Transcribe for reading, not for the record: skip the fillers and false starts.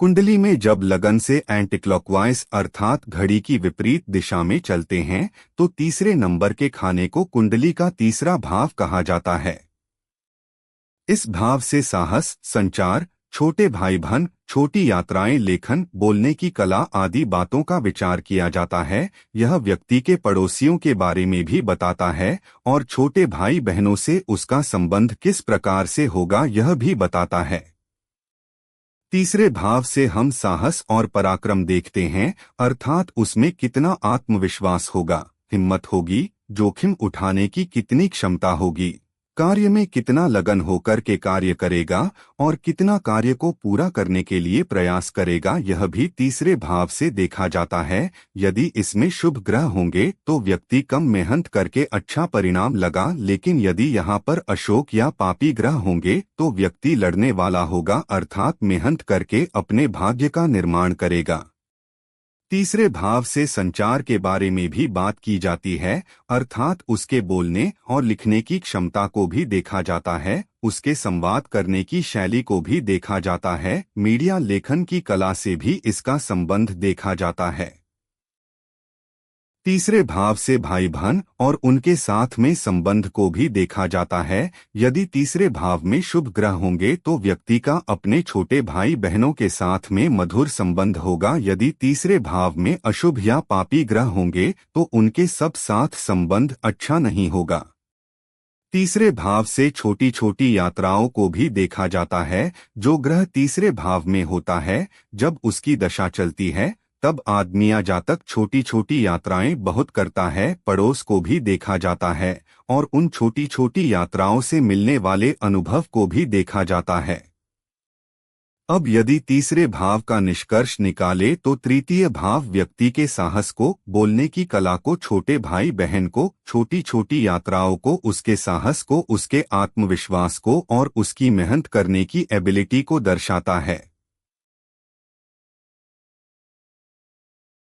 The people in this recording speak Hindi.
कुंडली में जब लगन से एंटीक्लॉकवाइज अर्थात घड़ी की विपरीत दिशा में चलते हैं तो तीसरे नंबर के खाने को कुंडली का तीसरा भाव कहा जाता है। इस भाव से साहस, संचार, छोटे भाई बहन, छोटी यात्राएं, लेखन, बोलने की कला आदि बातों का विचार किया जाता है। यह व्यक्ति के पड़ोसियों के बारे में भी बताता है और छोटे भाई बहनों से उसका संबंध किस प्रकार से होगा यह भी बताता है। तीसरे भाव से हम साहस और पराक्रम देखते हैं, अर्थात उसमें कितना आत्मविश्वास होगा, हिम्मत होगी, जोखिम उठाने की कितनी क्षमता होगी, कार्य में कितना लगन होकर के कार्य करेगा और कितना कार्य को पूरा करने के लिए प्रयास करेगा, यह भी तीसरे भाव से देखा जाता है। यदि इसमें शुभ ग्रह होंगे तो व्यक्ति कम मेहनत करके अच्छा परिणाम लगा, लेकिन यदि यहाँ पर अशोक या पापी ग्रह होंगे तो व्यक्ति लड़ने वाला होगा, अर्थात मेहनत करके अपने भाग्य का निर्माण करेगा। तीसरे भाव से संचार के बारे में भी बात की जाती है, अर्थात उसके बोलने और लिखने की क्षमता को भी देखा जाता है, उसके संवाद करने की शैली को भी देखा जाता है, मीडिया लेखन की कला से भी इसका संबंध देखा जाता है। तीसरे भाव से भाई बहन और उनके साथ में संबंध को भी देखा जाता है। यदि तीसरे भाव में शुभ ग्रह होंगे तो व्यक्ति का अपने छोटे भाई बहनों के साथ में मधुर संबंध होगा। यदि तीसरे भाव में अशुभ या पापी ग्रह होंगे तो उनके सब साथ संबंध अच्छा नहीं होगा। तीसरे भाव से छोटी छोटी यात्राओं को भी देखा जाता है। जो ग्रह तीसरे भाव में होता है, जब उसकी दशा चलती है तब आदमिया जातक छोटी छोटी यात्राएं बहुत करता है। पड़ोस को भी देखा जाता है और उन छोटी छोटी यात्राओं से मिलने वाले अनुभव को भी देखा जाता है। अब यदि तीसरे भाव का निष्कर्ष निकाले तो तृतीय भाव व्यक्ति के साहस को, बोलने की कला को, छोटे भाई बहन को, छोटी छोटी यात्राओं को, उसके साहस को, उसके आत्मविश्वास को और उसकी मेहनत करने की एबिलिटी को दर्शाता है।